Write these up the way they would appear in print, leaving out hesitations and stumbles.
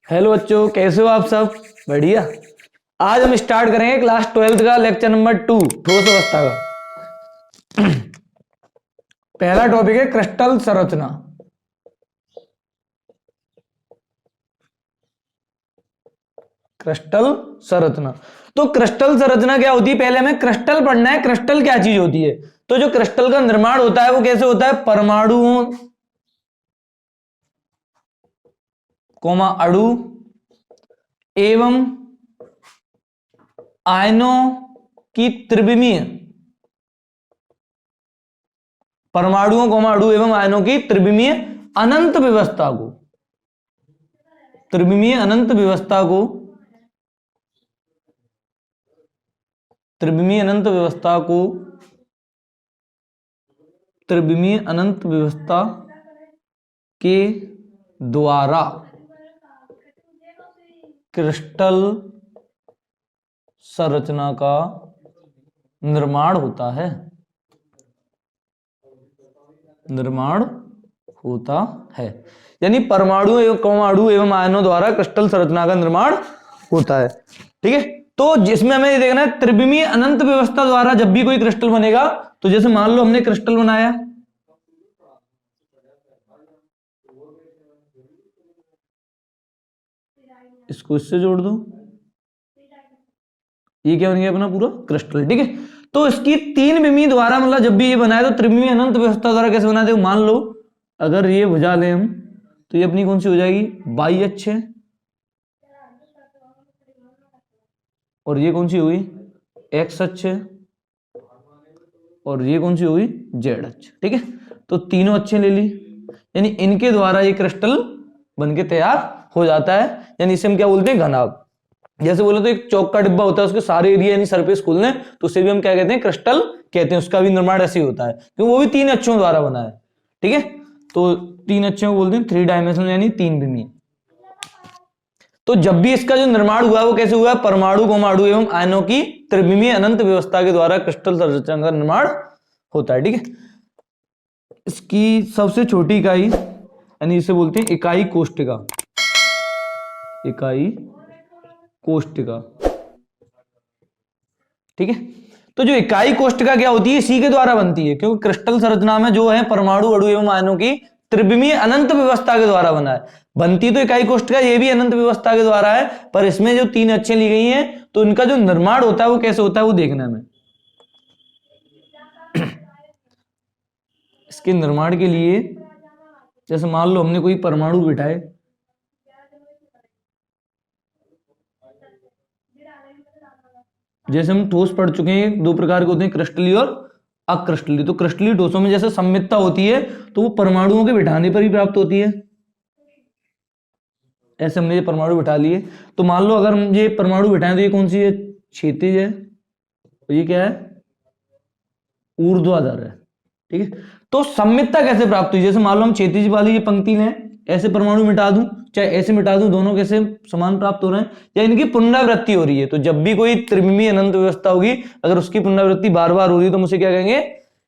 Hello बच्चों, कैसे हो आप सब? बढ़िया। आज हम स्टार्ट करेंगे क्लास 12th का लेक्चर नंबर 2 ठोस अवस्था का। पहला टॉपिक है क्रिस्टल संरचना। क्रिस्टल संरचना। तो क्रिस्टल संरचना क्या होती है, पहले हमें क्रिस्टल पढ़ना है। क्रिस्टल क्या चीज होती है? तो जो क्रिस्टल का निर्माण होता है वो कैसे होता है? परमाणुओं कोमा अणु एवं आयनों की त्रिविमीय परमाणुओं कोमा अणु एवं आयनों की त्रिविमीय अनंत व्यवस्था को त्रिविमीय अनंत व्यवस्था को त्रिविमीय अनंत व्यवस्था को त्रिविमीय अनंत व्यवस्था के द्वारा क्रिस्टल संरचना का निर्माण होता है। निर्माण होता है यानी परमाणु एवं अणु एवं आयनों द्वारा क्रिस्टल संरचना का निर्माण होता है। ठीक है, तो जिसमें हमें ये देखना है त्रिविमीय अनंत व्यवस्था द्वारा जब भी कोई क्रिस्टल बनेगा, तो जैसे मान लो हमने क्रिस्टल बनाया, इसको इससे जोड़ दो, ये क्या बन गया अपना पूरा क्रिस्टल। ठीक है, तो इसकी तीन विमीय द्वारा मतलब जब भी ये बनाए तो त्रिविमीय अनंत व्यवस्था द्वारा कैसे बनाते हैं? मान लो अगर ये भुजा लें हम, तो ये अपनी कौन सी हो जाएगी? बाई अक्ष है, और ये कौन सी हुई? एक्स अक्ष है, और ये कौन सी हुई? जेड अक्ष। ठीक है, तो तीनों अक्षें ले ली, यानी इनके द्वारा ये क्रिस्टल बनके तैयार हो जाता है। यानी इसे हम क्या बोलते हैं? घनाभ। जैसे बोले तो एक चौक का डिब्बा होता है, उसके सारे एरिया यानी सरफेस खोल लें तो उसे भी हम क्या कहते हैं? क्रिस्टल कहते हैं। उसका भी निर्माण ऐसे ही होता है क्योंकि वो भी तीन अक्षों द्वारा बना है। ठीक है, तो तीन अक्षों को बोलते हैं थ्री डायमेंशनल यानी तीन विमीय। तो जब भी इसका जो निर्माण हुआ वो कैसे हुआ? परमाणु कोमाणु एवं आयनों की त्रिविमीय अनंत व्यवस्था के द्वारा क्रिस्टल संरचना का निर्माण होता है। ठीक है, इसकी सबसे छोटी इकाई यानी इसे बोलते हैं इकाई कोष्टिका। इकाई कोष्टिका। ठीक है, तो जो इकाई कोष्टिका क्या होती है? इसी के द्वारा बनती है, क्योंकि क्रिस्टल संरचना में जो है परमाणु अणु एवं आयनों की त्रिविमीय अनंत व्यवस्था के द्वारा बना है। बनती तो इकाई कोष्टिका ये भी अनंत व्यवस्था के द्वारा है, पर इसमें जो तीन अक्षें ली गई हैं तो इनका जो निर्माण होता है वो कैसे होता है वो देखना है हमें। इसके निर्माण के लिए जैसे मान लो हमने कोई परमाणु बिठाए, जैसे हम ठोस पढ़ चुके हैं दो प्रकार के होते हैं, क्रिस्टलीय और अक्रिस्टलीय। तो क्रिस्टलीय ठोसों में जैसे सममितता होती है तो वो परमाणुओं के बिठाने पर ही प्राप्त होती है। ऐसे हमने ये परमाणु बिठा लिए, तो मान लो अगर हम ये परमाणु बिठाएं तो ये कौन सी है? क्षैतिज है, और ये क्या है? ऊर्ध्वाधर है। ठीक है, तो सममितता कैसे प्राप्त हुई? जैसे मान लो हम क्षैतिज वाली ये पंक्ति लें, ऐसे परमाणु मिटा दूं चाहे ऐसे मिटा दूं, दोनों कैसे समान प्राप्त हो रहे हैं? या इनकी पुनरावृत्ति हो रही है। तो जब भी कोई त्रिविमीय अनंत व्यवस्था होगी, अगर उसकी पुनरावृत्ति बार बार हो रही है तो उसे क्या कहेंगे?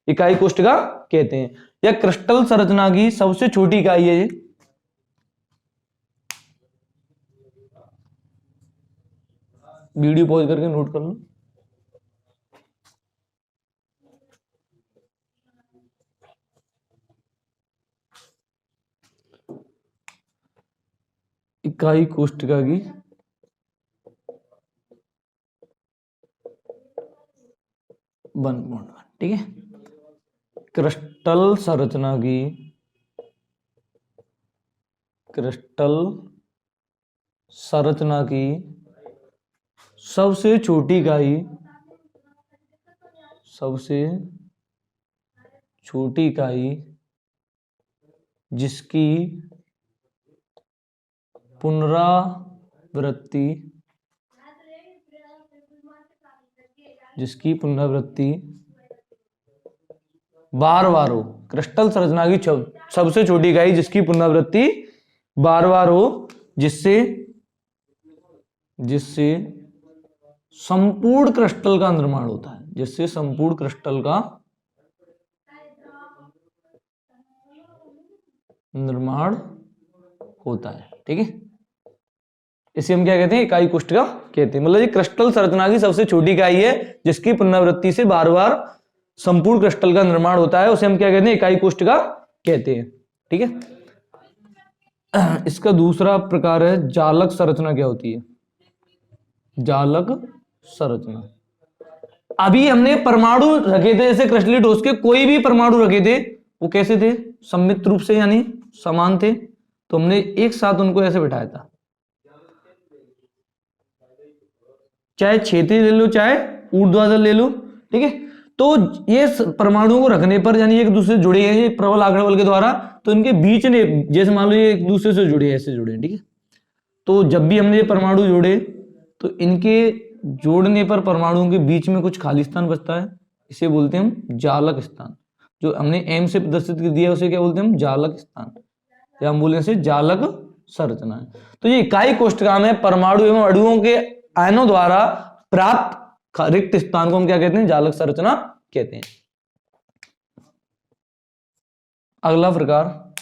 इकाई कोष्टिका कहते हैं। या क्रिस्टल संरचना की सबसे छोटी इकाई है ये वीडियो पॉज करके नोट कर लो। इकाई कोष्टिका की वन। ठीक है, क्रिस्टल संरचना की सबसे छोटी इकाई जिसकी पुनरावृत्ति बार बार हो। क्रिस्टल संरचना की सबसे छोटी इकाई जिसकी पुनरावृत्ति बार बार हो, जिससे संपूर्ण क्रिस्टल का निर्माण होता है। जिससे संपूर्ण क्रिस्टल का निर्माण होता है। ठीक है, इसे हम क्या कहते हैं, इकाई कोष्ठिका कहते हैं। मतलब ये क्रिस्टल संरचना की सबसे छोटी इकाई है जिसकी पुनरावृत्ति से बार बार संपूर्ण क्रिस्टल का निर्माण होता है, उसे हम क्या कहते हैं, इकाई कोष्ठिका कहते हैं। ठीक है। इसका दूसरा प्रकार है जालक संरचना। क्या होती है जालक संरचना? अभी हमने परमाणु रखे थे, जैसे क्रिस्टलीय ठोस के कोई भी परमाणु रखे थे, वो कैसे थे, सममित रूप से यानी समान थे, तो हमने एक साथ उनको ऐसे बिठाया था, चाहे क्षैतिज ले लो चाहे ऊर्ध्वाधर ले लो। ठीक है, तो ये परमाणुओं को रखने पर यानी एक दूसरे से जुड़े हैं ये प्रबल आग्रह बल के द्वारा, तो इनके बीच ने जैसे मान लो ये एक दूसरे से जुड़े हैं, ऐसे जुड़े हैं। ठीक है, तो जब भी हमने ये परमाणु जोड़े तो इनके जोड़ने पर परमाणुओं के बीच में कुछ खाली स्थान बचता है, इसे बोलते हैं हम जालक स्थान। जो हमने एम से प्रदर्शित कर दिया उसे क्या बोलते हैं हम, जालक स्थान, या हम बोले से जालक संरचना है। तो ये इकाई कोष्ठका में परमाणु एवं अणुओं के आयनों द्वारा प्राप्त रिक्त स्थान को हम क्या कहते हैं, जालक संरचना कहते हैं। अगला प्रकार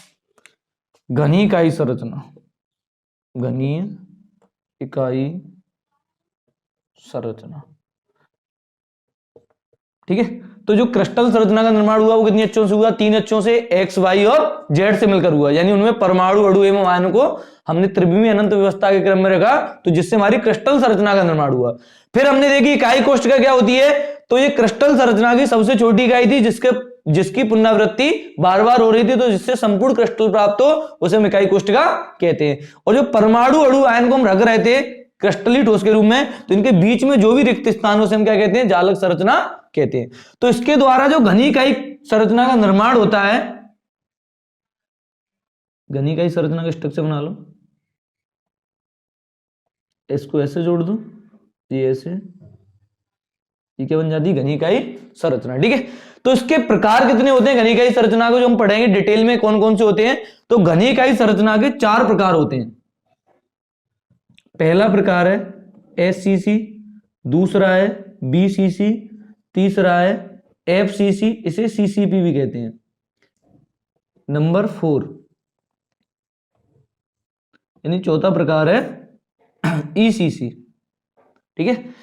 घनी इकाई संरचना। घनीय इकाई संरचना। ठीक है, तो जो क्रिस्टल संरचना का निर्माण हुआ वो कितनी अक्षों से हुआ, 3 अक्षों से, एक्स, वाई और जेड से मिलकर हुआ। यानी उनमें परमाणु अणु एवं आयनों को हमने त्रिविमीय अनंत व्यवस्था के क्रम में रखा, तो जिससे हमारी क्रिस्टल संरचना का निर्माण हुआ। फिर हमने देखी इकाई कोष्ठिका क्या होती है, तो ये क्रिस्टल संरचना की सबसे छोटी इकाई थी जिसकी पुनरावृत्ति बार बार हो रही थी, तो जिससे संपूर्ण क्रिस्टल प्राप्त हो उसे हम इकाई कोष्ठिका कहते हैं। और जो परमाणु अणु आयन को हम रख रहे थे क्रिस्टलीय ठोस के रूप में, तो इनके बीच में जो भी रिक्त स्थान उसे हम क्या कहते हैं, जालक संरचना कहते हैं। तो इसके द्वारा जो घनी इकाई संरचना का निर्माण होता है, घनी इकाई संरचना का स्ट्रक्चर बना लो, इसको ऐसे जोड़ दो, ये ऐसे, ये क्या बन जाती है, घनी इकाई संरचना। ठीक है, तो इसके प्रकार कितने होते हैं घनी इकाई संरचना को जो हम पढ़ेंगे डिटेल में कौन कौन से होते हैं। तो घनी इकाई संरचना के 4 प्रकार होते हैं। पहला प्रकार है एससीसी, दूसरा है बीसीसी, तीसरा है एफसीसी, इसे सीसीपी भी कहते हैं। नंबर 4 यानी चौथा प्रकार है ईसीसी। ठीक है,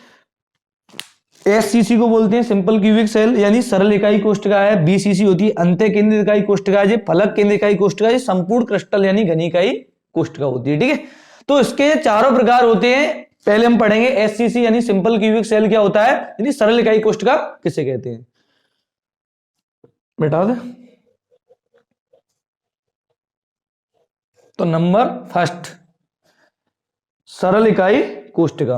एससीसी को बोलते हैं सिंपल क्यूबिक सेल यानी सरल इकाई कोष्ठिका है, बीसीसी होती है अंत्य केंद्रित इकाई कोष्ठिका है, फलक केंद्रित इकाई कोष्ठिका है, संपूर्ण क्रिस्टल यानी घनी इकाई कोष्ठिका होती है। ठीक है, तो इसके चारों प्रकार होते हैं। पहले हम पढ़ेंगे एससीसी यानी सिंपल क्यूबिक सेल क्या होता है, यानी सरल इकाई कोष्ठिका किसे कहते हैं, बेटा दे। तो नंबर फर्स्ट सरल इकाई कोष्ठिका।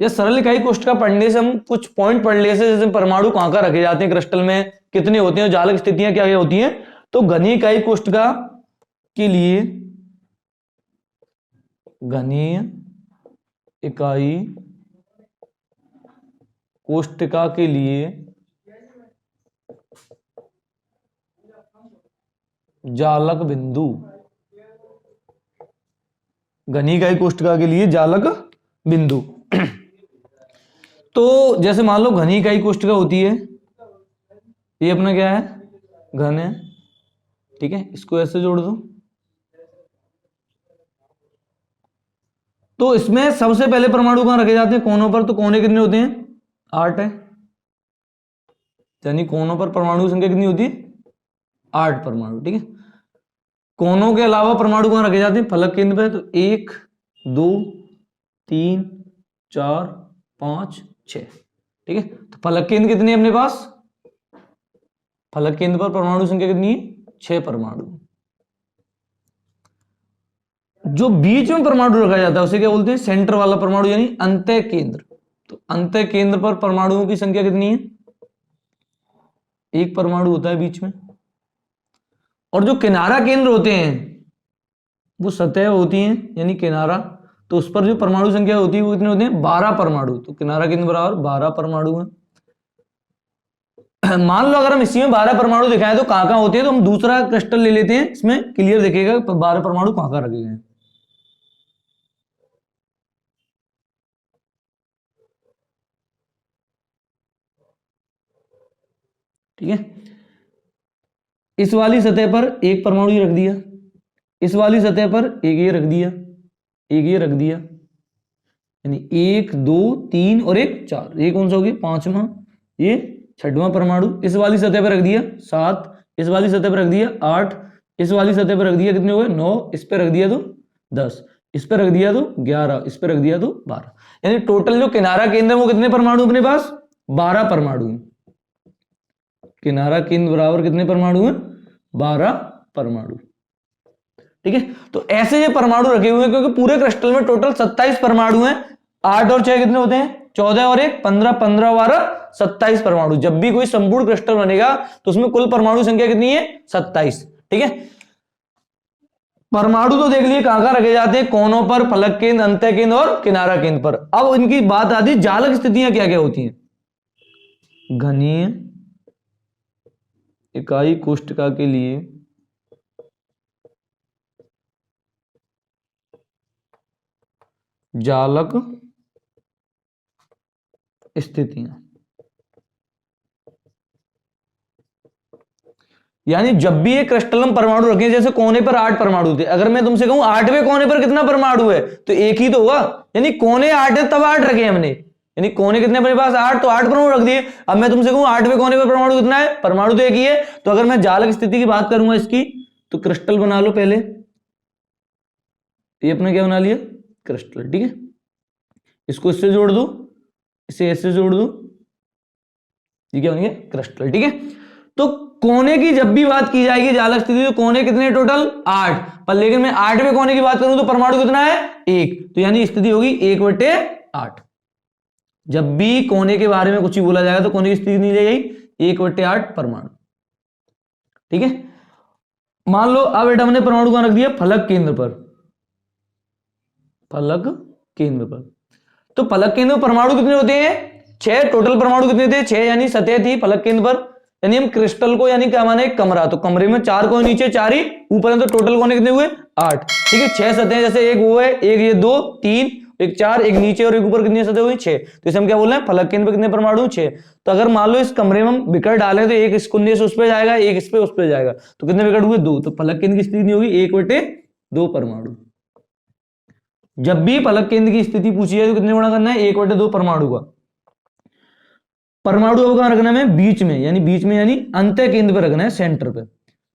या सरल इकाई कोष्ठिका पढ़ने से हम कुछ पॉइंट पढ़ ले, जैसे परमाणु कहां कहां रखे जाते हैं क्रिस्टल में, कितने होते हैं, जालक स्थितियां क्या क्या होती हैं। तो घनी इकाई कोष्ठिका के लिए, घनी इकाई कोष्ठिका के लिए जालक बिंदु, घनी इकाई कोष्ठिका के लिए जालक बिंदु। तो जैसे मान लो घनी इकाई कोष्ठिका होती है, ये अपना क्या है, घन है। ठीक है, इसको ऐसे जोड़ दो, तो इसमें सबसे पहले परमाणु कहां रखे जाते हैं, कोनों पर। तो कोने कितने होते हैं, 8 है, यानी कोनों पर परमाणु की संख्या कितनी होती है, 8 परमाणु। ठीक है, कोनों के अलावा परमाणु कहां रखे जाते हैं, फलक केंद्र पे। तो 1 2 3 4 5 6। ठीक है, तो फलक केंद्र कितने हैं अपने पास, फलक केंद्र पर परमाणु संख्या कितनी है, 6 परमाणु। जो बीच में परमाणु रखा जाता है उसे क्या बोलते हैं, सेंटर वाला परमाणु यानी अंतः केंद्र। तो अंतः केंद्र पर परमाणुओं की संख्या कितनी है, 1 परमाणु होता है बीच में। और जो किनारा केंद्र होते हैं वो सतह होती हैं यानी किनारा, तो उस पर जो परमाणु संख्या होती है वो कितने होते हैं, 12 परमाणु। तो किनारा केंद्र बराबर 12 परमाणु है। मान लो अगर हम इसी में 12 परमाणु दिखाएं तो कहां कहां होते हैं, तो हम दूसरा क्रिस्टल ले लेते हैं, इसमें क्लियर दिखेगा 12 परमाणु कहां कहां रखे गए हैं। ठीक है, इस वाली सतह पर एक परमाणु ये रख दिया, इस वाली सतह पर एक ये रख दिया, एक ये रख दिया, यानी 1 2 3 और एक 4, ये कौन सा हो गया पांचवा, ये छठवां परमाणु। इस वाली सतह पर रख दिया 7, इस वाली सतह पर रख दिया 8, इस वाली सतह पर रख दिया कितने हुए 9, इस पर रख दिया तो 10, इस पर रख दिया तो 11, इस पर रख दिया तो 12, यानी टोटल जो किनारा केंद्र है वो कितने परमाणु अपने पास 12 परमाणु। किनारा केंद्र बराबर कितने परमाणु है 12 परमाणु। ठीक है, तो ऐसे ये परमाणु रखे हुए हैं क्योंकि पूरे क्रिस्टल में टोटल 27 परमाणु हैं। 8 और 6 कितने होते हैं 14 और 1 15, 15 12 27 परमाणु। जब भी कोई संपूर्ण क्रिस्टल बनेगा तो उसमें कुल परमाणु संख्या कितनी है 27। ठीक है, परमाणु तो देख लिए कहां कहां रखे जाते हैं, कोनों पर, फलक केंद्र, अंतः केंद्र और किनारा केंद्र पर। अब इनकी बात आती है जालक स्थितियां क्या क्या होती हैं। घनीय इकाई कोष्ठका के लिए जालक स्थितियां, यानी जब भी एक क्रिस्टल में परमाणु रखें, जैसे कोने पर 8 परमाणु थे, अगर मैं तुमसे कहूं 8वें कोने पर कितना परमाणु है तो एक ही तो होगा, यानी कोने 8 है तब 8 रखे हमने, यानी कोने कितने अपने पास 8, तो 8 परमाणु रख दिए। अब मैं तुमसे कहूं 8वें कोने पर परमाणु कितना है, परमाणु तो एक ही है। तो अगर मैं जालक स्थिति की बात करूंगा इसकी, तो क्रिस्टल बना लो पहले, ये अपने क्या बना लिया क्रिस्टल। ठीक है, इसको इससे जोड़ दो, इसे इससे जोड़ दो, ये क्या बनेंगे क्रिस्टल। ठीक है, तो कोने की जब भी बात की जाएगी जालक स्थिति, तो कोने कितने टोटल 8, पर लेकिन मैं 8वें कोने की बात करूं तो परमाणु कितना है 1, तो यानी स्थिति होगी 1/8। जब भी कोने के बारे में कुछ ही बोला जाएगा तो कोने की स्थिति नहीं ले जाएगी 1/8 परमाणु। ठीक है, मान लो अब बेटा हमने परमाणु कहां रख दिया फलक केंद्र पर, फलक केंद्र पर। तो फलक केंद्र में परमाणु कितने होते हैं 6, टोटल परमाणु कितने थे 6, यानी सतह थी फलक केंद्र पर, यानी हम क्रिस्टल को यानी क्या माने एक कमरा, तो कमरे में 4 कोने नीचे 4 ही ऊपर, तो टोटल कोने कितने हुए 8। ठीक है, 6 सतह, जैसे एक वो है, एक ये 2 3 एक 4, एक नीचे और एक ऊपर, कितनी सतह हुई 6, तो इसे हम क्या बोल रहे हैं फलक केंद्र पर कितने परमाणु 6। तो अगर मान लो इस कमरे में हम विकेट डालें तो एक इस कुंडे से उस पर जाएगा, एक इस पे उस पर जाएगा, तो कितने विकेट हुए 2, तो फलक केंद्र की स्थिति नहीं होगी 1/2 परमाणु। जब भी फलक केंद्र की स्थिति पूछी जाए तो कितने गुणा करना है 1/2 परमाणु का। परमाणु अब कहां रखना है बीच में, यानी बीच में यानी अंतः केंद्र पर रखना है, सेंटर पे।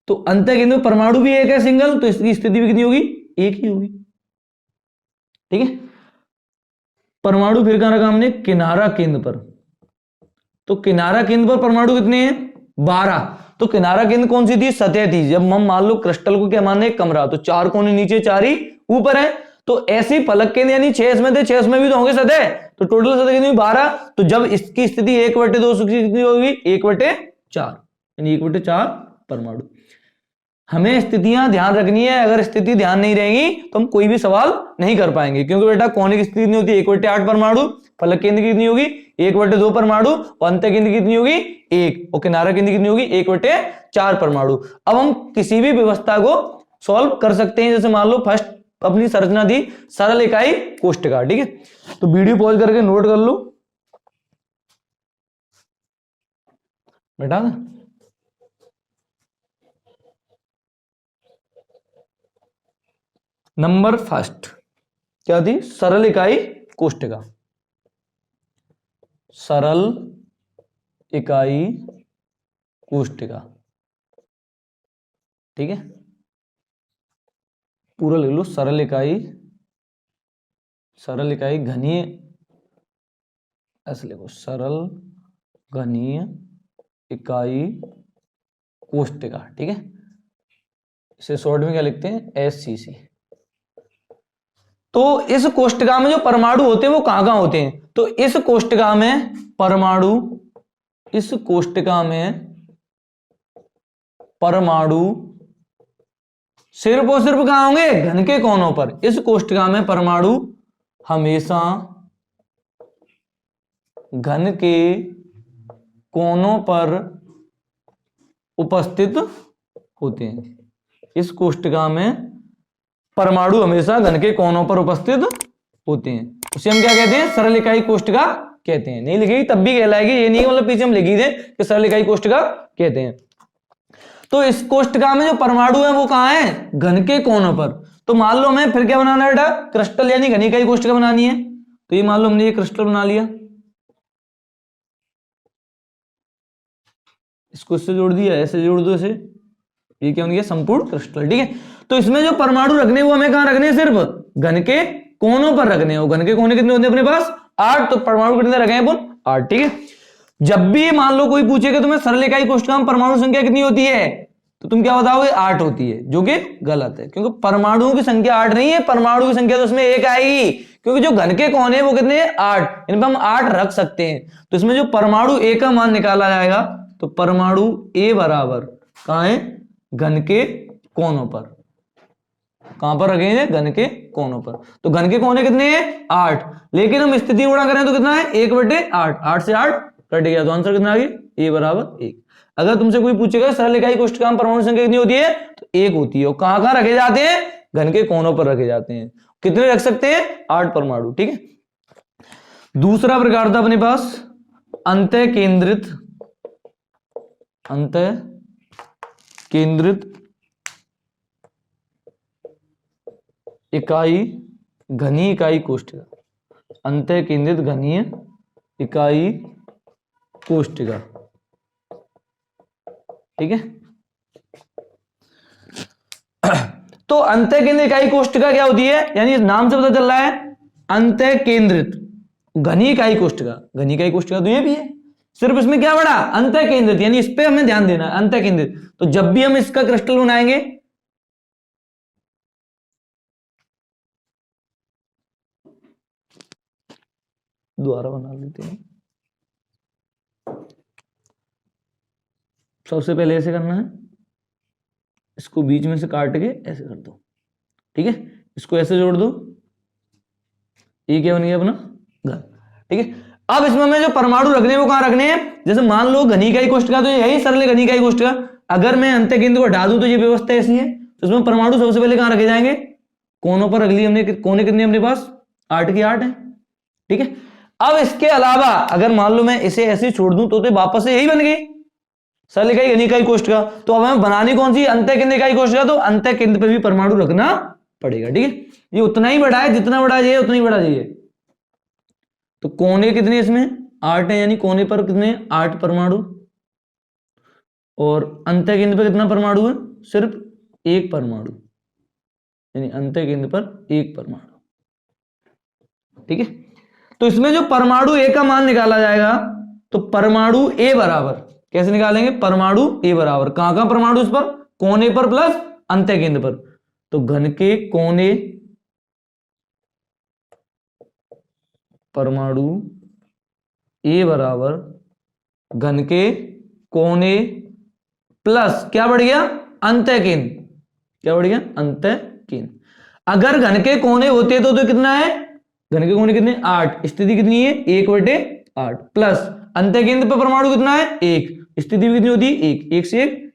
तो अंतः केंद्र में परमाणु भी एक है सिंगल, तो इसकी स्थिति भी कितनी होगी एक ही होगी। ठीक है, परमाणु फिर कहां रखा हमने किनारा केंद्र पर, तो किनारा केंद्र पर परमाणु कितने हैं 12। तो किनारा केंद्र कौन सी थी सतह थी, जब हम मान लो क्रिस्टल को क्या माने कमरा, तो 4 कोने नीचे 4 ही ऊपर है, तो ऐसी फलक केंद्र यानी 6 इसमें थे 6 इसमें भी तो होंगे सतह, तो टोटल सतह कितनी 12। तो जब इसकी स्थिति 1/2 कितनी होगी 1/4, यानी 1/4 परमाणु। हमें स्थितियां ध्यान रखनी है, अगर स्थिति ध्यान नहीं रहेगी तो हम कोई भी सवाल नहीं कर पाएंगे, क्योंकि बेटा कोने की स्थिति नहीं होती 1/8 परमाणु, फलक केंद्र की कितनी होगी 1/2 परमाणु, और अंतः केंद्र की कितनी होगी 1, और किनारा केंद्र की कितनी होगी 1/4 परमाणु। अब हम किसी भी व्यवस्था को सॉल्व कर सकते हैं, जैसे मान लो फर्स्ट अपनी संरचना थी सरल इकाई कोष्ठका। ठीक है, तो वीडियो पॉज करके नोट कर लो बेटा। नंबर फर्स्ट क्या थी सरल इकाई कोष्ठका, सरल इकाई कोष्ठका। ठीक है, पूरा लिख लो सरल इकाई घनीय, ऐसे लिखो सरल घनीय इकाई कोष्ठका। ठीक है, इसे शॉर्ट में क्या लिखते हैं SCC। तो इस कोष्ठका में जो परमाणु होते हैं वो कहां कहां होते हैं, तो इस कोष्ठका में परमाणु, इस कोष्ठका में परमाणु सिर्फ और सिर्फ कहां होंगे घन के कोनों पर। इस कोष्ठका में परमाणु हमेशा घन के कोनों पर उपस्थित होते हैं। इस कोष्ठका में परमाणु हमेशा घन के कोनों पर उपस्थित होते हैं, उसे हम क्या कहते हैं सरल इकाई कोष्ठका कहते हैं। नहीं लिखेगी तब भी कहलाएगी, ये नहीं मतलब पीछे हम लिखी दें कि सरल इकाई कोष्ठका कहते हैं। तो इस कोष्ठका में जो परमाणु है वो कहां है, घन के कोनों पर। तो मान लो हमें फिर क्या बनाना है बेटा, क्रिस्टल यानी घनिकाई कोष्ठका बनानी है। तो ये मान लो हमने ये क्रिस्टल बना लिया, इसको इससे जोड़ दिया, ऐसे जोड़ दो इसे, ये क्या बन गया, संपूर्ण क्रिस्टल। ठीक है, तो इसमें जो परमाणु रखने वो हमें कहां रखने हैं, सिर्फ घन के कोनों पर रखने हैं। घन के कोने कितने होते हैं अपने पास, 8। तो परमाणु कितने रखे हैं अपन, 8। ठीक है, जब भी मान लो कोई पूछेगा तुम्हें सरल इकाई कोष्ठका में परमाणु संख्या कितनी होती है, तो तुम क्या बताओगे, 8 होती है, जो कि गलत है, क्योंकि परमाणुओं की संख्या 8 नहीं है, परमाणु की संख्या तो उसमें 1 आएगी, क्योंकि जो घन के कोने वो कितने हैं, 8, इन पर हम 8 रख सकते हैं। तो इसमें जो परमाणु ए का मान निकाला जाएगा, तो परमाणु ए बराबर कहां है, घन के कोनों पर। कहां पर रखेंगे, घन के कोनों पर। तो घन के कोने कितने हैं, 8, लेकिन हम स्थिति गुणा करें तो कितना है, 1/8, 8 से 8 कट गया, तो आंसर कितना आ गया, ए बराबर 1। अगर तुमसे कोई पूछेगा सरल इकाई कोष्ठका में परमाणु संख्या कितनी होती है, तो 1 होती है। और कहां कहां रखे जाते हैं, घन के कोनों पर रखे जाते हैं। कितने रख सकते हैं, 8 परमाणु। ठीक है, दूसरा प्रकार था अपने पास अंतः केंद्रित इकाई घनी इकाई कोष्ठका, अंतः केंद्रित घनीय इकाई कोष्ठका। ठीक है, तो अंतः केंद्रित इकाई कोष्ठका क्या होती है, यानी नाम से पता चल रहा है अंतः केंद्रित घनी इकाई कोष्ठका। घनी इकाई कोष्ठका तो ये भी है, सिर्फ इसमें क्या बड़ा, अंतः केंद्रित, यानी इस पे हमें ध्यान देना है, अंतः केंद्रित। तो जब भी हम इसका क्रिस्टल बनाएंगे, दोबारा बना लेते हैं, सबसे पहले ऐसे करना है, इसको बीच में से काट के ऐसे कर दो। ठीक है, इसको ऐसे जोड़ दो, ये क्या बन गया अपना घन। ठीक है, अब इसमें हमें जो परमाणु रखने हैं वो कहां रखने हैं, जैसे मान लो घनी इकाई कोष्ठका तो यही सरल घनी इकाई कोष्ठका, अगर मैं अंतः केंद्र को हटा दूं तो ये व्यवस्था ऐसी है। तो इसमें परमाणु सबसे पहले कहां रखे जाएंगे, कोनों पर रख लिए हमने। कोने कितने अपने पास, 8 के 8 है। ठीक है, अब इसके अलावा अगर मान लो मैं इसे ऐसे छोड़ दूं तो वापस से यही बन गई सरल इकाई घनी इकाई कोष्ठका। तो अब हमें बनानी कौन सी, अंतः केंद्र इकाई कोष्ठका। तो अंतः केंद्र पे भी परमाणु रखना पड़ेगा। ठीक है, ये उतना ही बड़ा है, जितना बड़ा ये उतना ही बड़ा ये। तो कोने कितने इसमें, 8 है, यानी कोने पर कितने, 8 परमाणु। और अंतः केंद्र पर कितना परमाणु है, सिर्फ 1 परमाणु, यानी अंतः केंद्र पर 1 परमाणु। ठीक है, तो इसमें जो परमाणु ए का मान निकाला जाएगा, तो परमाणु ए बराबर कैसे निकालेंगे, परमाणु ए बराबर कहां कहां परमाणु, इस पर कोने पर प्लस अंतः केंद्र पर। तो घन के कोने परमाणु ए बराबर घन के कोने प्लस क्या बढ़ गया, अंतः केंद्र। क्या बढ़ गया, अंतः केंद्र। अगर घन के कोने होते तो कितना है, घन के कोने कितने, 8, स्थिति कितनी है, 1/8 प्लस अंतः केंद्र पर परमाणु कितना है, 1, स्थिति कितनी होती है, 1, 1 से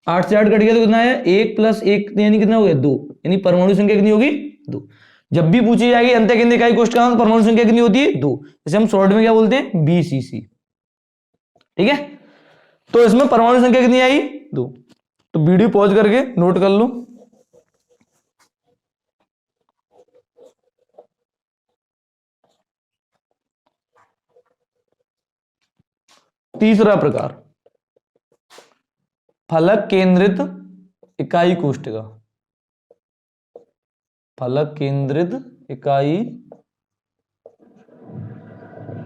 8 से 8 कट गया तो कितना है, 1 + 1 यानी कितना हो गया, 2, यानी परमाणु संख्या कितनी होगी, 2। जब भी पूछी जाएगी अंतः केंद्र इकाई कोष्ठका में परमाणु संख्या कितनी होती है, 2। इसे हम शॉर्ट में क्या बोलते हैं, BCC। ठीक है, तो इसमें परमाणु संख्या कितनी आई, 2। तो वीडियो पॉज करके नोट कर लो। तीसरा प्रकार फलक केंद्रित इकाई कोष्ठका। फलक केंद्रित इकाई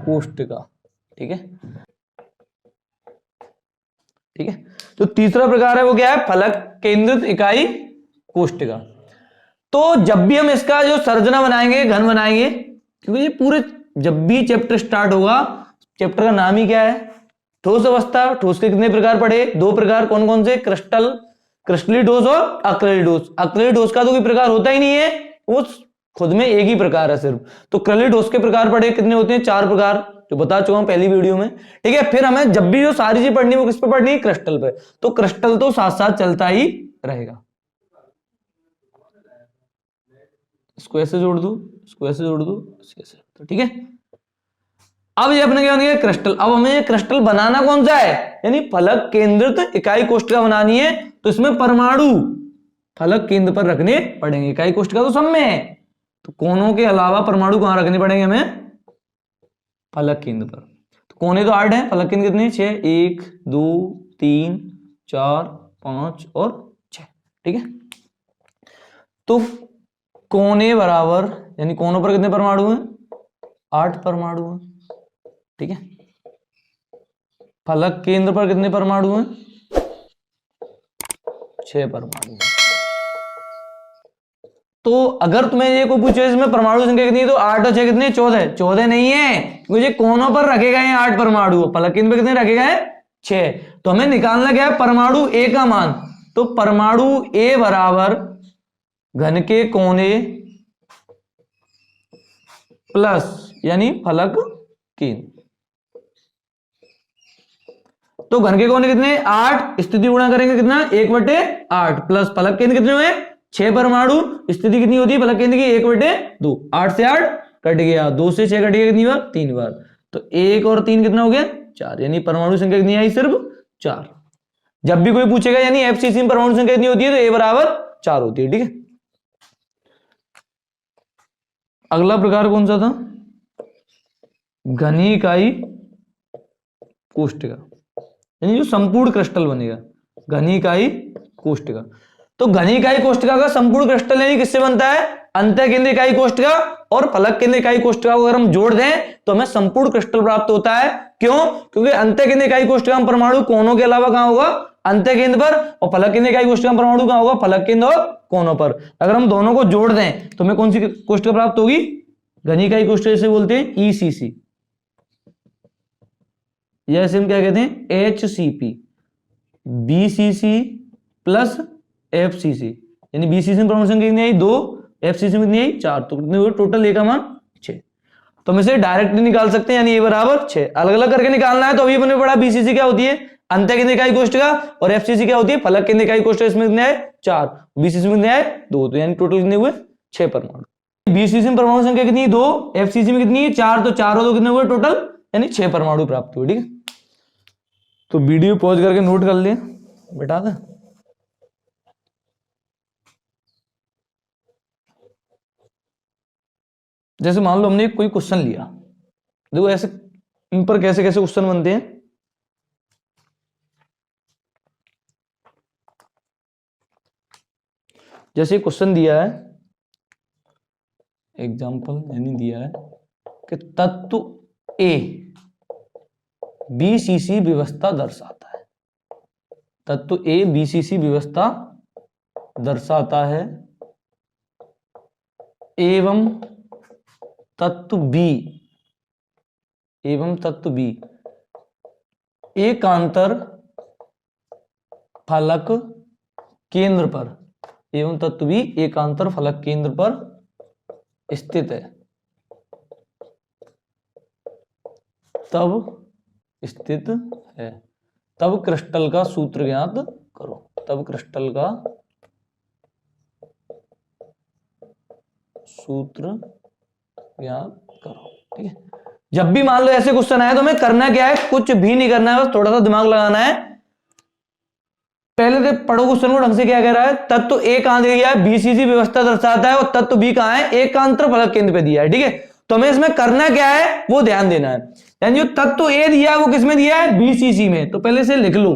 कोष्ठका। ठीक है, ठीक है, तो तीसरा प्रकार है वो क्या है, फलक केंद्रित इकाई कोष्ठका। तो जब भी हम इसका जो संरचना बनाएंगे, घन बनाएंगे, क्योंकि ये पूरे जब भी चैप्टर स्टार्ट होगा, चैप्टर का नाम ही क्या है, ठोस अवस्था। ठोस के कितने प्रकार पढ़े, 2 प्रकार, कौन कौन से, क्रिस्टलीय ठोस और अक्रिय ठोस। अक्रिय ठोस का तो कोई प्रकार होता ही नहीं है, वो खुद में एक ही प्रकार है सिर्फ। तो क्रिस्टलीय ठोस के प्रकार पढ़े, कितने होते हैं, 4 प्रकार, जो बता चुका हूं पहली वीडियो में। ठीक है, फिर हमें जब भी जो सारी चीज पढ़नी है वो किस पे पढ़नी है, क्रिस्टल पे। तो क्रिस्टल तो साथ साथ चलता ही रहेगा। इसको ऐसे जोड़ दो, इसको ऐसे जोड़ दो, इसको ऐसे। तो ठीक है, अब ये अपने क्या बनेगा क्रिस्टल। अब हमें ये क्रिस्टल बनाना कौन सा है, यानी फलक केंद्रित इकाई कोष्ठिका बनानी है, तो इसमें परमाणु फलक केंद्र पर रखने पड़ेंगे। इकाई कोष्ठिका तो सब में है, तो कोनों के अलावा परमाणु कहां रखने पड़ेंगे हमें, फलक केंद्र पर। तो कोने तो 8 है, फलक केंद्र कितने 6, 1 2 3 4 5 और 6, ठीक है। तो कोने बराबर, यानी कोनों पर कितने परमाणु हैं, 8 परमाणु हैं, ठीक है। फलक केंद्र पर कितने परमाणु हैं, 6 परमाणु हैं। तो अगर तुम्हें ये कोई पूछे इसमें परमाणु संख्या कितनी है, तो 8 और 6 कितने 14, 14 नहीं है, क्योंकि कोनों पर रखे गए हैं 8 परमाणु, फलक केंद्र पर कितने रखे गए 6। तो हमें निकालना क्या है, परमाणु ए का मान। तो परमाणु ए बराबर घन के कोने प्लस यानी फलक केंद्र। तो घन के कोने कितने 8, स्थिति गुणा करेंगे कितना 1/8 प्लस फलक केंद्र कितने हुए 6 परमाणु, स्थिति कितनी होती है फलक केंद्र की 1/2, 8 से 8 कट गया, 2 से 6 कट गया कितनी बार 3 बार, तो 1 और 3 कितना हो गया 4, यानी परमाणु संख्या कितनी आई सिर्फ 4। जब भी कोई पूछेगा यानी एफसीसी में परमाणु संख्या कितनी होती है, तो ए बराबर 4 होती है, ठीक है। अगला प्रकार कौन सा था, घनी इकाई कोष्ठिका, यानी जो संपूर्ण क्रिस्टल बनेगा घनी इकाई कोष्ठिका। तो घनी इकाई कोष्ठिका का संपूर्ण क्रिस्टल यानी किससे बनता है, अंतः केंद्र इकाई कोष्ठिका और फलक केंद्र इकाई कोष्ठिका को अगर हम जोड़ दें तो हमें संपूर्ण क्रिस्टल प्राप्त होता है। क्यों, क्योंकि अंतः केंद्र इकाई कोष्ठिका में परमाणु कोनों के अलावा कहां होगा, अंतः केंद्र पर, और फलक केंद्र इकाई कोष्ठिका में परमाणु कहां होगा, फलक केंद्र और कोनों पर। अगर हम दोनों को जोड़ दें तो हमें कौन सी कोष्ठिका प्राप्त होगी, घनी इकाई कोष्ठिका से बोलते हैं ईसीसी, या इसे हम क्या कहते हैं एचसीपी, बीसीसी प्लस एफसीसी, यानी बीसीसी में परमाणु संख्या कितनी आई 2, एफसीसी में कितनी आई 4, तो कितने हुए टोटल ए का मान 6। तो हम इसे डायरेक्टली निकाल सकते हैं, यानी ए बराबर 6। अलग अलग करके निकालना है तो अभी अपने पढ़ा बीसीसी क्या होती है, अंतः केंद्र इकाई कोष्ठिका, और एफसीसी क्या होती है, फलक केंद्र इकाई कोष्ठिका। इसमें कितने आए 4, बीसीसी में कितने आए 2, तो यानी टोटल कितने हुए 6 परमाणु। बीसीसी में परमाणु संख्या कितनी है 2, एफसीसी में कितनी है 4, तो 4 हो तो कितने हुए टोटल, यानी 6 परमाणु प्राप्त हुए, ठीक है। तो वीडियो पॉज करके नोट कर ले बेटा था। जैसे मान लो हमने कोई क्वेश्चन लिया, देखो ऐसे इन पर कैसे कैसे क्वेश्चन बनते हैं। जैसे क्वेश्चन दिया है, एग्जांपल यानी दिया है कि तत्व ए बीसीसी व्यवस्था दर्शाता है, तत्व ए बीसीसी व्यवस्था दर्शाता है, एवं तत्व बी एकांतर फलक केंद्र पर, एवं तत्व बी एकांतर फलक केंद्र पर स्थित है, तब स्थित है, तब क्रिस्टल का सूत्र ज्ञात करो, तब क्रिस्टल का सूत्र ज्ञात करो, ठीक है। जब भी मान लो ऐसे क्वेश्चन आए तो हमें करना क्या है, कुछ भी नहीं करना है, बस थोड़ा सा दिमाग लगाना है। पहले तो पढ़ो क्वेश्चन को ढंग से, क्या कह रहा है, तत्व ए कहां दिया गया है, बीसीसी व्यवस्था दर्शाता है, और तत्व बी कहां है, एकांतर फलक केंद्र पे दिया है, ठीक है। तो हमें इसमें करना क्या है वो ध्यान देना है, यानी जो तत्व ए दिया है वो किसमें दिया है, बीसीसी में। तो पहले से लिख लो,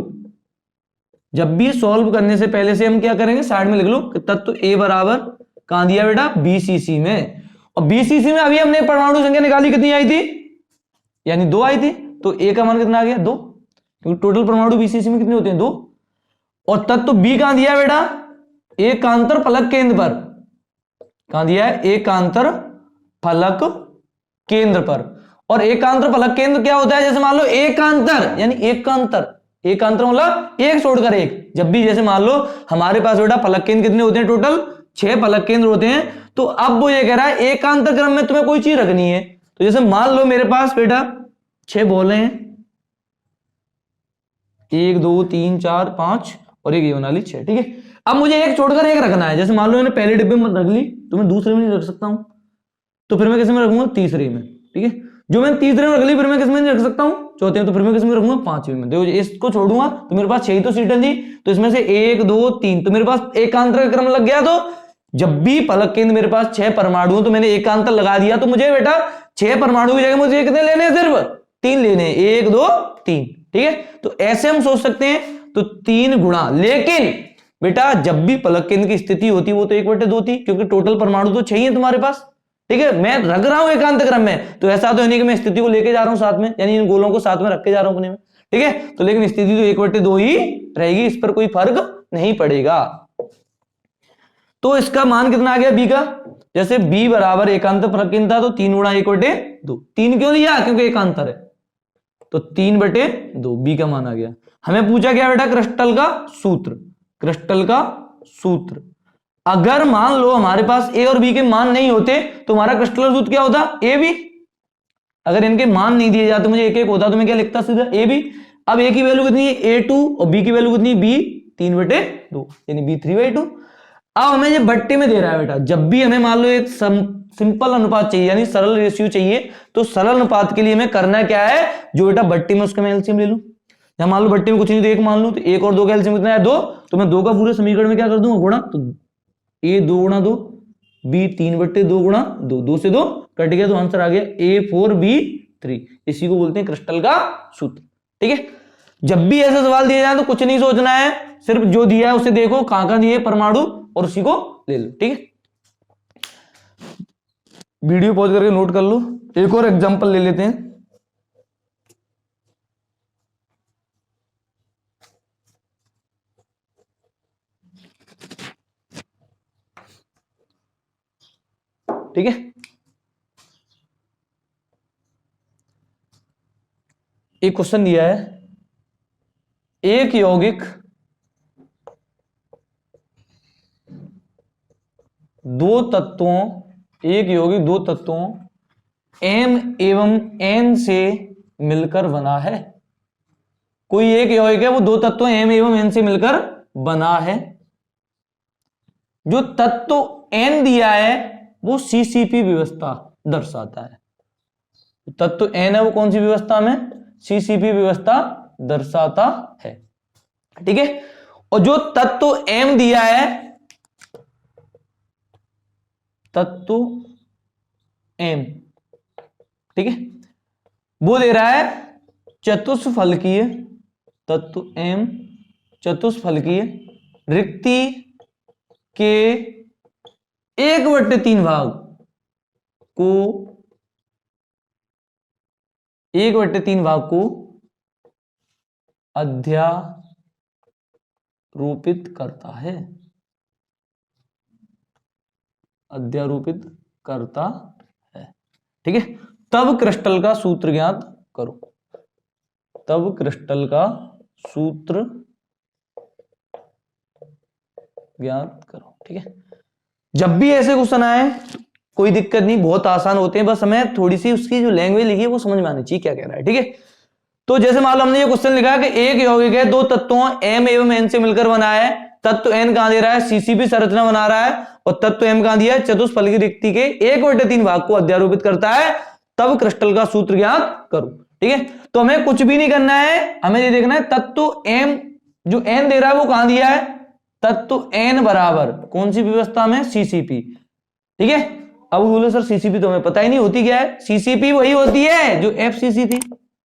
जब भी सॉल्व करने से पहले से हम क्या करेंगे, साइड में लिख लो कि तत्व ए बराबर कहां दिया बेटा, बीसीसी में। और बीसीसी में अभी हमने परमाणु संख्या निकाली, कितनी आई थी, यानी 2 आई थी, तो ए का मान कितना आ गया 2, क्योंकि टोटल परमाणु बीसीसी में कितने होते हैं 2। और तत्व बी कहां दिया है बेटा, एकांतर फलक केंद्र पर, कहां दिया है, एकांतर फलक केंद्र पर। और एकांतर फलक केंद्र क्या होता है, जैसे मान लो एकांतर यानी एकांतर, एकांतर मतलब एक छोड़कर एक। जब भी जैसे मान लो हमारे पास बेटा फलक केंद्र कितने होते हैं, टोटल 6 फलक केंद्र होते हैं। तो अब वो ये कह रहा है एकांतर क्रम में तुम्हें कोई चीज रखनी है, तो जैसे मान लो मेरे पास बेटा 6 बोले हैं, 1 2 3 4 5 और एक ये बना ली 6, ठीक है। अब मुझे एक छोड़कर एक रखना है, जैसे मान लो मैंने पहले डिब्बे में रख ली तो मैं दूसरे में नहीं रख सकता हूं, तो फिर मैं किसी में रखूंगा, तीसरे में, ठीक है। जो मैं तीसरे में रख ली फिर मैं किसमें रख सकता हूं, चौथे में, तो फिर मैं किसमें रखूंगा, पांचवें में। देखो इसको छोड़ूंगा तो मेरे पास 6 ही तो सीटें थी, तो इसमें से 1 2 3, तो मेरे पास एकांतर का क्रम लग गया। तो जब भी फलक केंद्र मेरे पास 6 परमाणु तो मैंने एकांतर लगा दिया, तो मुझे बेटा 6 परमाणु की जगह मुझे कितने लेने हैं, सिर्फ 3 लेने हैं, 1 2 3, ठीक है। तो ऐसे हम सोच सकते हैं, तो 3 गुणा, लेकिन बेटा जब भी फलक केंद्र की स्थिति होती वो तो 1/2 थी, क्योंकि टोटल परमाणु तो 6 ही है तुम्हारे पास, ठीक है। मैं रख रहा हूं एकांत क्रम में, तो ऐसा तो नहीं कि मैं स्थिति को लेके जा रहा हूं साथ में, यानी इन गोलों को साथ में रख के जा रहा हूं अपने में, ठीक है। तो लेकिन स्थिति तो 1/2 ही रहेगी, इस पर कोई फर्क नहीं पड़ेगा। तो इसका मान कितना आ गया बी का, जैसे बी बराबर एकांत फलक केंद्र था तो 3 गुणा 1/2। 3 क्यों लिया, क्योंकि एकांतर है, तो 3/2 बी का मान आ गया। हमें पूछा गया बेटा क्रिस्टल का सूत्र, क्रिस्टल का सूत्र। अगर मान लो हमारे पास ए और बी के मान नहीं होते तो हमारा क्रिस्टल सूत्र क्या होता, ए बी। अगर इनके मान नहीं दिए जाते, मुझे एक एक होता तो मैं क्या लिखता सीधा, ए बी। अब ए की वैल्यू कितनी है, A2, और बी की वैल्यू कितनी है, बी 3/2, यानी बी 3/2। अब हमें ये बट्टे में दे रहा है बेटा, जब भी हमें मान लो एक सिंपल अनुपात चाहिए, यानी सरल रेशियो चाहिए, तो सरल अनुपात के लिए हमें करना क्या है, जो बेटा बट्टे में उसका मैं एलसीएम ले लूं। या मान लो बट्टे में कुछ नहीं तो 1 मान लूं, तो 1 और 2 का एलसीएम कितना है, 2, तो मैं 2 का पूरे समीकरण में क्या कर दूंगा, गुणा। तो A 2 गुणा 2, B 3/2 गुणा 2, 2 से 2 कट गया, तो आंसर आ गया A4 B3। इसी को बोलते हैं क्रिस्टल का सूत्र, ठीक है। जब भी ऐसे सवाल दिए जाए तो कुछ नहीं सोचना है, सिर्फ जो दिया है उसे देखो, कहां दिए परमाणु, और उसी को ले लो, ठीक है। वीडियो पॉज करके नोट कर लो। एक और एग्जांपल ले लेते हैं। ठीक है, एक क्वेश्चन दिया है, एक यौगिक दो तत्वों M एवं N से मिलकर बना है। कोई एक यौगिक है वो दो तत्वों M एवं N से मिलकर बना है। जो तत्व N दिया है वो CCP व्यवस्था दर्शाता है। तत्व N है वो कौन सी व्यवस्था में, CCP व्यवस्था दर्शाता है, ठीक है। और जो तत्व M दिया है, तत्व M, ठीक है, वो दे रहा है चतुष्फलकीय, तत्व M चतुष्फलकीय रिक्ति के 1/3 भाग को 1/3 भाग को अध्यारोपित करता है, अध्यारोपित करता है, ठीक है। तब क्रिस्टल का सूत्र ज्ञात करो, तब क्रिस्टल का सूत्र ज्ञात करो, ठीक है। जब भी ऐसे क्वेश्चन आए कोई दिक्कत नहीं, बहुत आसान होते हैं, बस हमें थोड़ी सी उसकी जो लैंग्वेज लिखी है वो समझ में आनी चाहिए क्या कह रहा है, ठीक है। तो जैसे मान लो हमने ये क्वेश्चन लिखा कि एक यौगिक है दो तत्वों M एवं N से मिलकर बना है, तत्व N कहां दे रहा है, CCP संरचना बना रहा है, और तत्व M कहां दिया है, चतुष्फलकीय रिक्ति के 1/3 भाग को अध्यारोपित करता है, तब क्रिस्टल का सूत्र ज्ञात करो, ठीक है। तो हमें कुछ भी नहीं करना है, हमें ये देखना है तत्व M जो N दे रहा है वो कहां दिया है, तत्व N बराबर कौन सी व्यवस्था में, CCP, ठीक है। अब बोलो सर CCP तो हमें पता ही नहीं होती क्या है, CCP वही होती है जो FCC थी,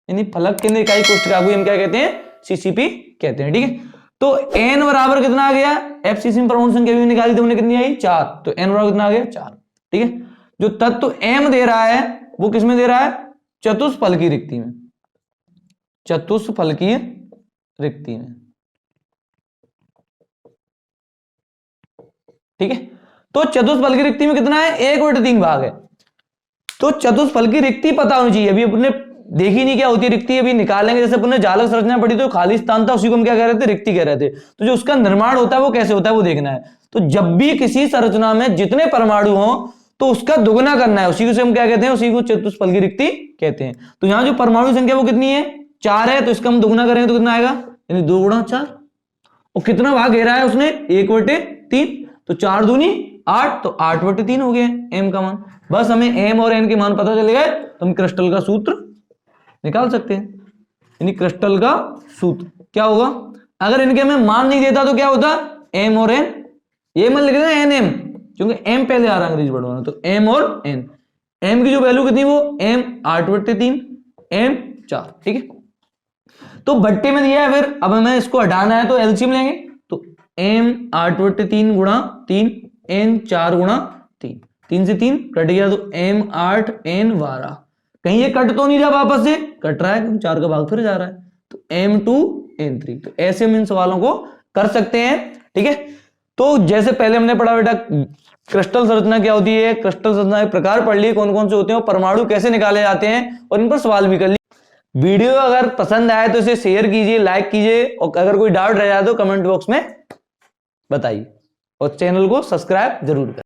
यानी फलक केंद्र इकाई कोष्ठक हम क्या कहते हैं, CCP कहते हैं, ठीक है। तो N बराबर कितना आ गया, FCC में परमाणु संख्या भी निकाली तो हमने कितनी आई 4, तो N बराबर कितना आ गया 4, ठीक है। जो तत्व M दे रहा है वो किस में दे रहा है, चतुष्फलकीय रिक्ति में, चतुष्फलकीय रिक्ति में, ठीक है। तो चतुष्फलकीय रिक्ति में कितना है, 1/3 भाग है। तो चतुष्फलकीय रिक्ति पता होनी चाहिए, अभी अपने देखी नहीं क्या होती है रिक्ति, अभी निकालेंगे। जैसे अपने जालक संरचना पढ़ी तो खाली स्थान था, उसी को हम क्या कह रहे थे, रिक्ति कह रहे थे। तो जो उसका निर्माण होता है वो कैसे होता है वो देखना है। तो जब भी किसी संरचना में जितने परमाणु हो तो उसका दुगुना करना है, उसी को हम क्या कहते हैं, उसी को चतुष्फलकीय रिक्ति कहते हैं। तो यहाँ जो परमाणु संख्या वो कितनी है, 4 है, तो इसका हम दुगुना करेंगे तो कितना आएगा, यानी 2 गुणा 4। और कितना भाग घेरा है उसने, 1/3, तो 4 दूनी 8, तो 8/3 हो गया M का मान। बस हमें M और N के मान पता चले गए, तो हम क्रिस्टल का सूत्र निकाल सकते हैं। यानी क्रिस्टल का सूत्र क्या होगा, अगर इनके में मान नहीं देता तो क्या होता, एम और एन, ये मत लिख देना एन एम, क्योंकि एम पहले आ रहा है अंग्रेजी वर्ड में, तो एम और एन। एम की जो वैल्यू कितनी, वो एम 8/3, एम 4, ठीक है। तो भट्टे में दिया है, फिर अब हमें इसको हटाना है तो एलसीएम लेंगे, तो एम 8/3 गुणा 3, एन 4 गुणा 3, 3 से 3 कट गया, तो एम 8 एन 12, कहीं ये कट तो नहीं रहा, वापस से कट रहा है क्योंकि 4 का भाग फिर जा रहा है, तो एम 2 एन 3। तो ऐसे हम इन सवालों को कर सकते हैं, ठीक है। तो जैसे पहले हमने पढ़ा बेटा क्रिस्टल संरचना क्या होती है, क्रिस्टल संरचना के प्रकार पढ़ लिए कौन कौन से होते हैं, और परमाणु कैसे निकाले जाते हैं, और इन पर सवाल भी कर लिए। वीडियो अगर पसंद आए तो इसे शेयर कीजिए, लाइक कीजिए, और अगर कोई डाउट रह जाए तो कमेंट बॉक्स में बताइए, और चैनल को सब्सक्राइब जरूर करें।